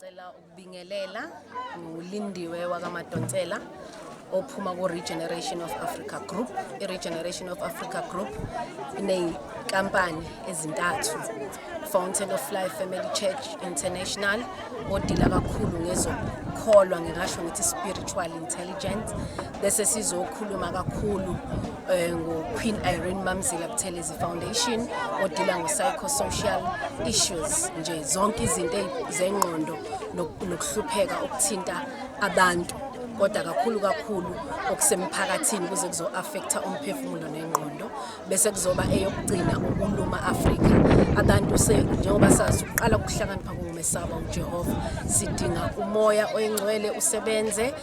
Ngicela ukubingelela uLindiwe Madonsela ophuma ku Regeneration of Africa Group. I-Regeneration of Africa Group iney'nkampani ezintathu. Fountain of Life Family Church International odila kakhulu ngezokholwa, ngingasho ngithi spiritual intelligence. Bese sizokhuluma kakhulu Queen Mamzila Buthelezi Foundation odila ngo-psychosocial issues, nje zonke izinto zengqondo nokuhlupheka okuthinta abantu, kodwa kakhulu okusemphakathini kuze kuzo-affecta umphefumulo nengqondo. Bese kuzoba eyokugcina ukuluma Afrika. Abantu njengoba sazi ukuqala ukuhlakanipha kungumesaba uJehova, sidinga umoya oyingcwele usebenze,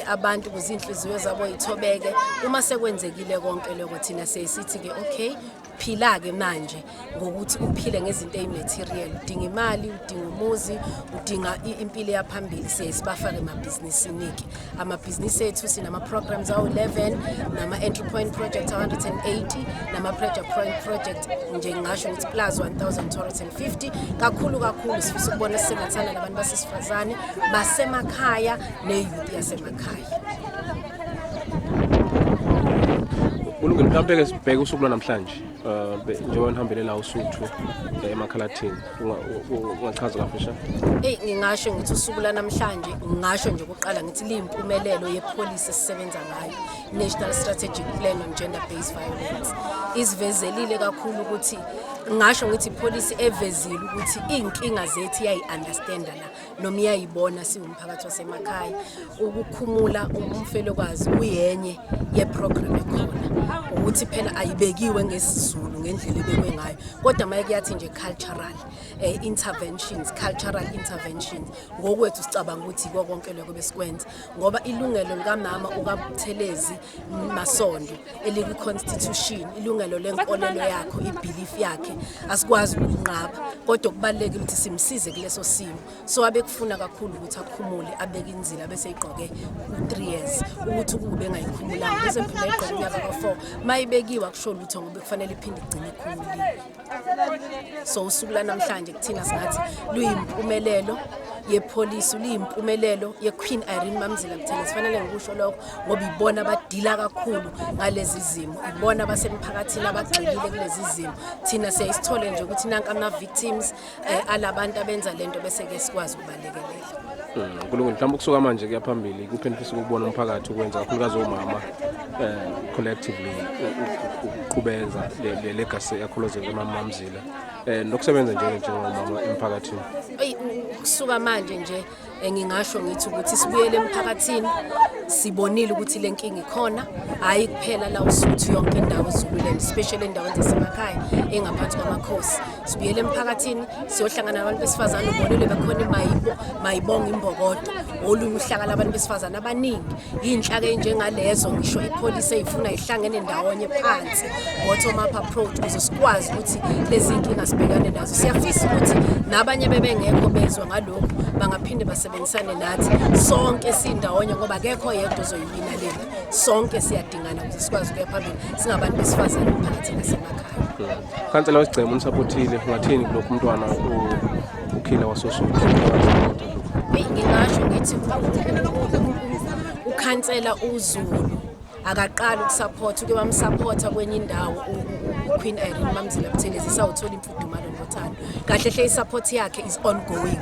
abantu kuzinhliziyo zabo yithobeke. Uma sekwenzekile konke lokho, thina sesithi-ke okay, phila-ke manje ngokuthi uphile ngezinto ezimaterial. Udinga imali, udinga umuzi, udinga impilo yaphambili, siyasibafaka emabhizinisini-ke. Amabhizinisi ethu sinama-programs awu-11 nama-entry point project 180 nama-project nje ngingasho ukuthi plus 1250. Kakhulu sifisa ukubona sisebenzisana nabantu basesifazane basemakhaya neyouth yasemakhaya. Ulungile, mhlawumbe-ke sibheke usuku lwanamhlanje njengoba nihambele la uSuthu eMakhalathini, ungachaza kafisha? Ngingasho ngithi usuku lanamhlanje, ngingasho nje ukuqala ngithi liyimpumelelo yepolicy esisebenza ngayo, National Strategic Plan on Gender Based Violence. Isivezelile kakhulu ukuthi ngisho ngithi policy evezile ukuthi inkinga zethu yayi-understanda la noma iyayibona siwumphakathi wasemakhaya. Ukukhumula umfelokazi uyenye yeprogram ekhona, ukuthi phela ayibekiwe ngesizulu ngendlela ebekwe ngayo, kodwa manje kuyathi nje cultural interventions ngokwethu sicabanga ukuthi konke lokho besikwenza ngoba ilungelo likamama uMaButhelezi Masondo eliku-constitution, ilungelo lenkolelo yakho, ibelief yakhe asikwazi ukunqaba, kodwa kubalulekile ukuthi simsize kuleso simo. So abekufuna kakhulu ukuthi akhumule, abeke inzila bese igqoke 3 years ukuthi ukube engayikhumulanga bese phela igqoke unyaka ka4 mayibekiwe akusho lutho ngoba kufanele iphinde igcine ikhumulile. So usuku lanamhlanje kuthina singathi luyimpumelelo yepolice, luyimpumelelo yeQueen Mamzila Buthelezi. Fanele ngikusho lokho ngoba ibona abadila kakhulu ngalezi zimo, ibona basemphakathini abagxilile kulezi zimo. Thina siyayisithole nje ukuthi nanka ama-victims alabantu abenza lento bese-ke sikwazi ukubalekelela. Kulungile, mhlawumbe kusuka manje kuya phambili kuphi nifisa ukubona umphakathi ukwenza kakhulukazi omama collectively uqhubeza le legacy yakholozela uMaMzila nokusebenza njengomama emphakathini? Kusuka manje nje ngingasho ngithi ukuthi sibuyele emphakathini, sibonile ukuthi le nkinga ikhona, hayi kuphela la uSuthu, yonke indawo eZululand, especially endaweni zasemakhaya engaphansi kwamakhosi. Sibuyele emphakathini siyohlangana nabantu besifazane, ubonile bekhona mayibonga imbokodo, olunye uhlaka labantu besifazane abaningi, iy'nhlaka enjengalezo, ngisho ipolice eyifuna ihlangene ndawonye phansi, bottom up approach ukuze sikwazi ukuthi lezi nkinga sibhekane nazo. Siyafisa ukuthi nabanye bebengekho bezwa ngalokho bangaphinde basebenzisane nathi, sonke sindawonye ngoba akekho yedwa ozoyiwina lento. Sonke siyadingana ukuze sikwazi ukuya phambili singabantu besifazane emphakathini nasemakhaya. Khansela wesigcema unisapothile, ungathini kulokhu umntwana ukhila wasoSuthu? Ngingasho ngithi ukhansela uZulu akaqala ukusupport, uke bamsupport kwenye indawo uQueen Mamzila Buthelezi sawuthola imfudumalo noThando. Kahle isupport yakhe is ongoing.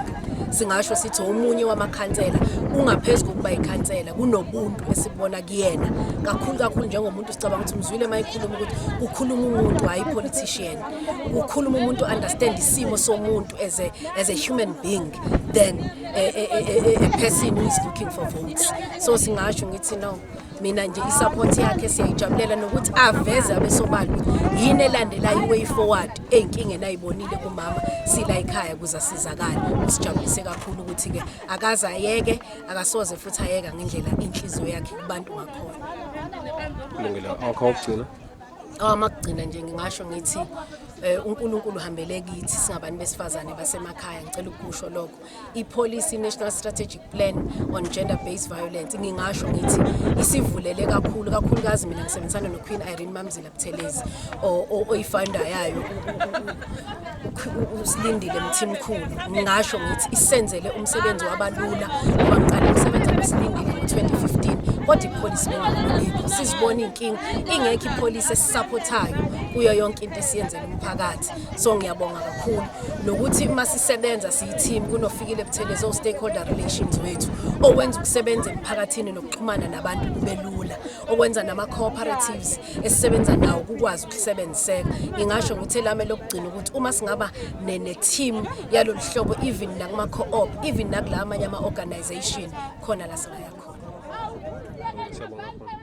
Singasho sithi omunye wamakhansela ungaphezulu kuba ikhansela, kunobuntu esibona kuyena kakhulu njengomuntu. Sicabanga ukuthi umzwile mayikhuluma ukuthi ukhuluma umuntu, hayi politician, ukhuluma umuntu understand isimo somuntu as a human being than a person who is looking for votes. So singasho ngithi no, mina nje isupport yakhe siyayijabulela nokuthi aveze abesobala ukuthi yini elandelayo iway forward ey'nkingeni ayibonile kumama sila ekhaya kuze asizakale. Sijabulise kakhulu ukuthi-ke akaze ayeke, akasoze futhi ayeka ngendlela inhliziyo yakhe kubantu ngakhona. Kulungile, awukho ukugcina? Awamagcina nje ngingasho ngithi uNkulunkulu uhambele kithi singabantu besifazane basemakhaya ngicela ukusho lokho ipolicy National Strategic Plan on Gender Based Violence ngingasho ngithi isivulele kakhulukazi mina ngisebenzisana noQueen Mamzila Buthelezi oyifounder yayo uSlindile Mthimkhulu ngingasho ngithi isenzele umsebenzi wabalula ngoba ngiqala ukusebenza noSlindile ngo-2015 kodwa ipolicy bengakuliko sizibona inkinga ingekho ipolicy esisupportayo kuyo yonke into esiyenzela umphakathi so ngiyabonga kakhulu nokuthi uma sisebenza siyi-team kunofikile Buthelezi o-stakeholder relations wethu owenza ukusebenza emphakathini nokuxhumana nabantu kube lula okwenza nama-cooperatives esisebenza nawo kukwazi ukusebenziseka ngingasho ngithi lami lokugcina ukuthi uma singaba ne-team yalolu hlobo even nakuma-co-op even nakula amanye ama-organization khona la singaya khona. Siyabonga kakhulu.